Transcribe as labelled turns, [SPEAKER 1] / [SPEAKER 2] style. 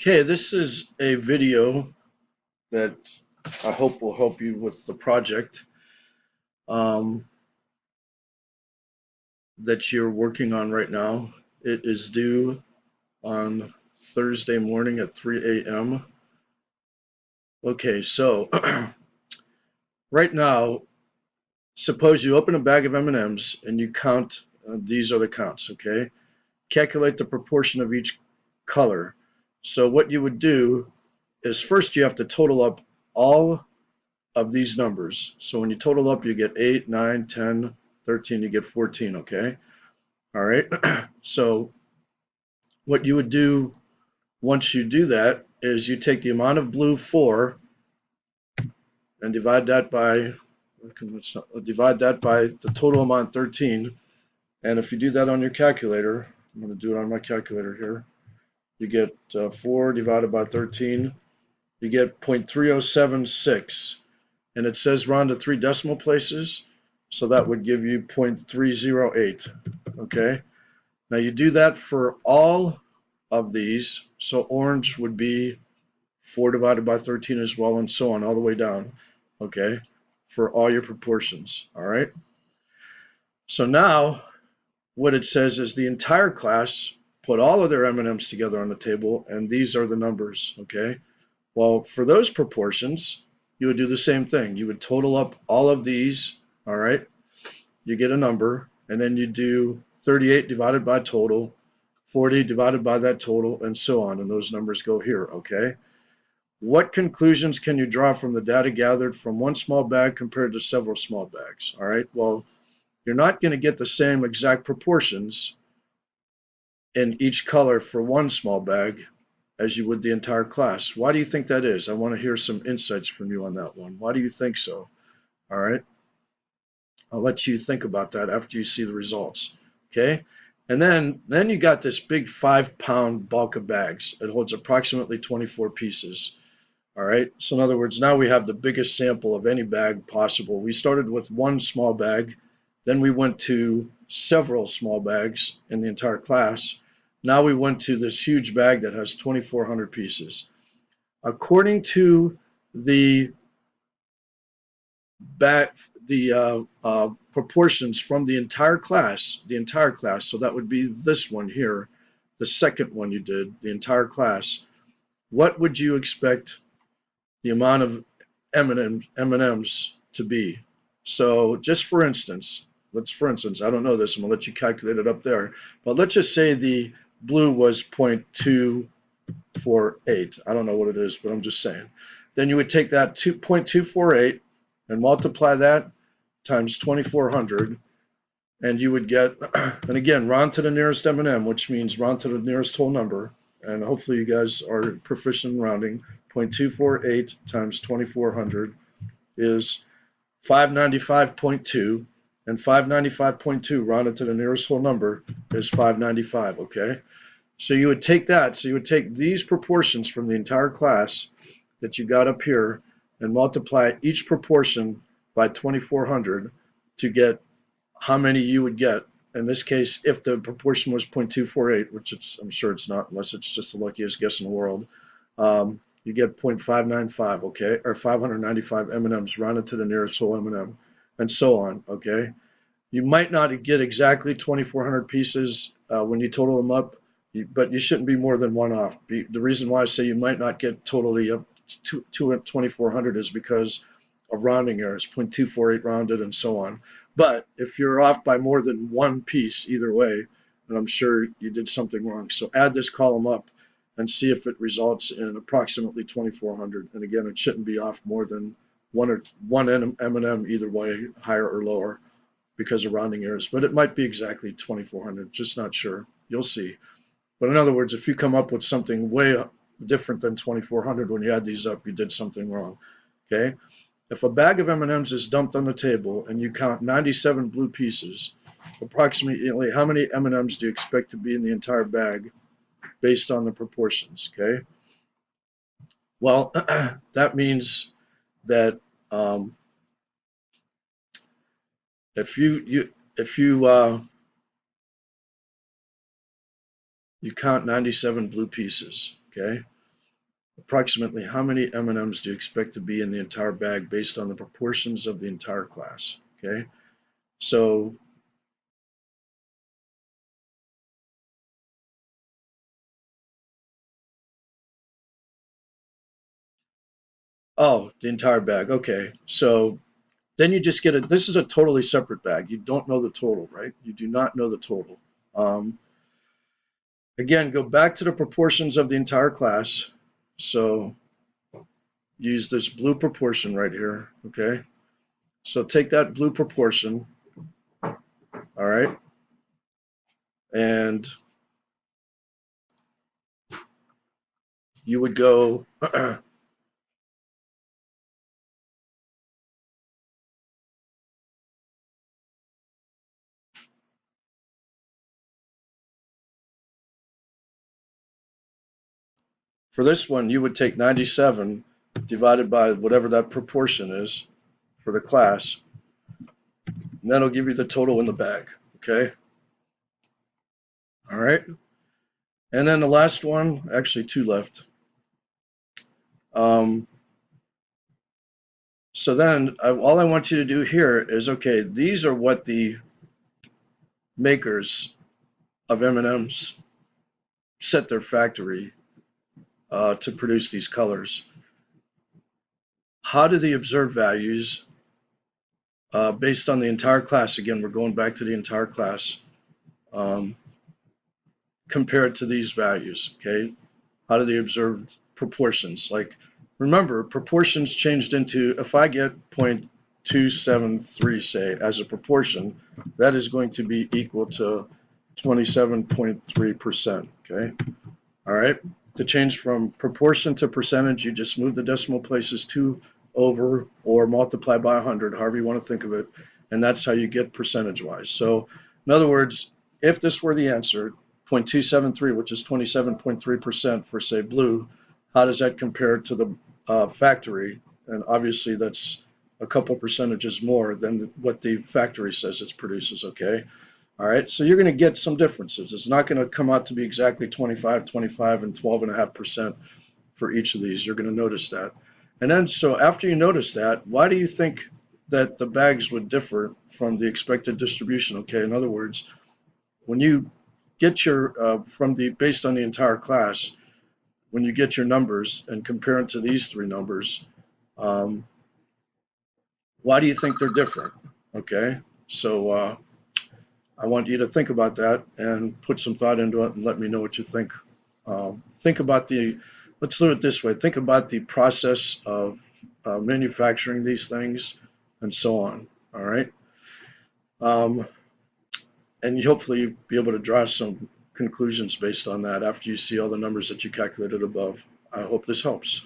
[SPEAKER 1] Okay, this is a video that I hope will help you with the project um, that you're working on right now. It is due on Thursday morning at 3 a.m. Okay, so right now, suppose you open a bag of M&Ms and you count, these are the counts, okay? Calculate the proportion of each color. So what you would do is first you have to total up all of these numbers. So when you total up, you get 8, 9, 10, 13, you get 14, okay? All right. So what you would do once you do that is you take the amount of blue 4 and divide that by the total amount 13. And if you do that on your calculator, I'm going to do it on my calculator here. You get 4 divided by 13. You get 0.3076. And it says round to 3 decimal places. So that would give you 0.308. Okay. Now you do that for all of these. So orange would be 4 divided by 13 as well, and so on, all the way down. Okay. For all your proportions. All right. So now what it says is the entire class put all of their M&Ms together on the table, and these are the numbers. Okay. Well, for those proportions, you would do the same thing. You would total up all of these. All right. You get a number, and then you do 38 divided by total, 40 divided by that total, and so on, and those numbers go here, okay? What conclusions can you draw from the data gathered from one small bag compared to several small bags? All right, well, you're not going to get the same exact proportions in each color for one small bag as you would the entire class. Why do you think that is? I want to hear some insights from you on that one. Why do you think so? All right. I'll let you think about that after you see the results. Okay. And then you got this big 5-pound bulk of bags. It holds approximately 24 pieces. All right. So in other words, now we have the biggest sample of any bag possible. We started with one small bag, then we went to several small bags in the entire class. Now we went to this huge bag that has 2,400 pieces. According to the back proportions from the entire class, so that would be this one here, the second one you did, the entire class, what would you expect the amount of M&Ms to be? So just for instance, I don't know this, I'm gonna let you calculate it up there, but let's just say the blue was 0.248. I don't know what it is, but I'm just saying. Then you would take that 2.248 and multiply that times 2,400, and you would get, and again, round to the nearest M&M, which means round to the nearest whole number, and hopefully you guys are proficient in rounding. 0.248 times 2,400 is 595.2, and 595.2 rounded to the nearest whole number is 595, okay? So you would take that, so you would take these proportions from the entire class that you got up here and multiply each proportion by 2,400 to get how many you would get. In this case, if the proportion was 0.248, which I'm sure it's not, unless it's just the luckiest guess in the world, you get 0.595, okay, or 595 M&Ms rounded to the nearest whole M&M, and so on, okay? You might not get exactly 2,400 pieces when you total them up, but you shouldn't be more than one off. The reason why I say you might not get totally up to 2,400 is because of rounding errors, 0.248 rounded and so on. But if you're off by more than one piece either way, then I'm sure you did something wrong. So add this column up and see if it results in approximately 2,400. And again, it shouldn't be off more than one M&M either way, higher or lower, because of rounding errors. But it might be exactly 2,400, just not sure. You'll see. But in other words, if you come up with something way different than 2,400 when you add these up, you did something wrong. Okay? If a bag of M&Ms is dumped on the table and you count 97 blue pieces, approximately how many M&Ms do you expect to be in the entire bag based on the proportions? Okay? Well, that means that if you count 97 blue pieces, okay, approximately how many M&Ms do you expect to be in the entire bag based on the proportions of the entire class? Okay, so oh, the entire bag. Okay, so then you just get it. This is a totally separate bag. You don't know the total, right? You do not know the total. Um, Again, go back to the proportions of the entire class. So use this blue proportion right here, okay? So take that blue proportion, all right? And you would go, for this one, you would take 97 divided by whatever that proportion is for the class, and that'll give you the total in the bag, okay? All right? And then the last one, actually two left. Um, so then all I want you to do here is, okay, these are what the makers of M&Ms set their factory to produce these colors. How do the observed values, based on the entire class, again, we're going back to the entire class, um, compare it to these values, okay? How do the observed proportions? Like, remember, proportions changed into, if I get 0.273, say, as a proportion, that is going to be equal to 27.3%, okay? All right. To change from proportion to percentage, you just move the decimal places 2 over or multiply by 100, however you want to think of it. And that's how you get percentage wise. So, in other words, if this were the answer, 0.273, which is 27.3% for, say, blue, how does that compare to the factory? And obviously, that's a couple percentages more than what the factory says it produces, okay? All right, so you're going to get some differences. It's not going to come out to be exactly 25, 25, and 12.5% for each of these. You're going to notice that. And then, so after you notice that, why do you think that the bags would differ from the expected distribution? Okay, in other words, when you get your, based on the entire class, when you get your numbers and compare them to these three numbers, um, why do you think they're different? Okay, so I want you to think about that and put some thought into it and let me know what you think. Think about let's do it this way. Think about the process of manufacturing these things and so on. All right. Um, and you hopefully be able to draw some conclusions based on that after you see all the numbers that you calculated above. I hope this helps.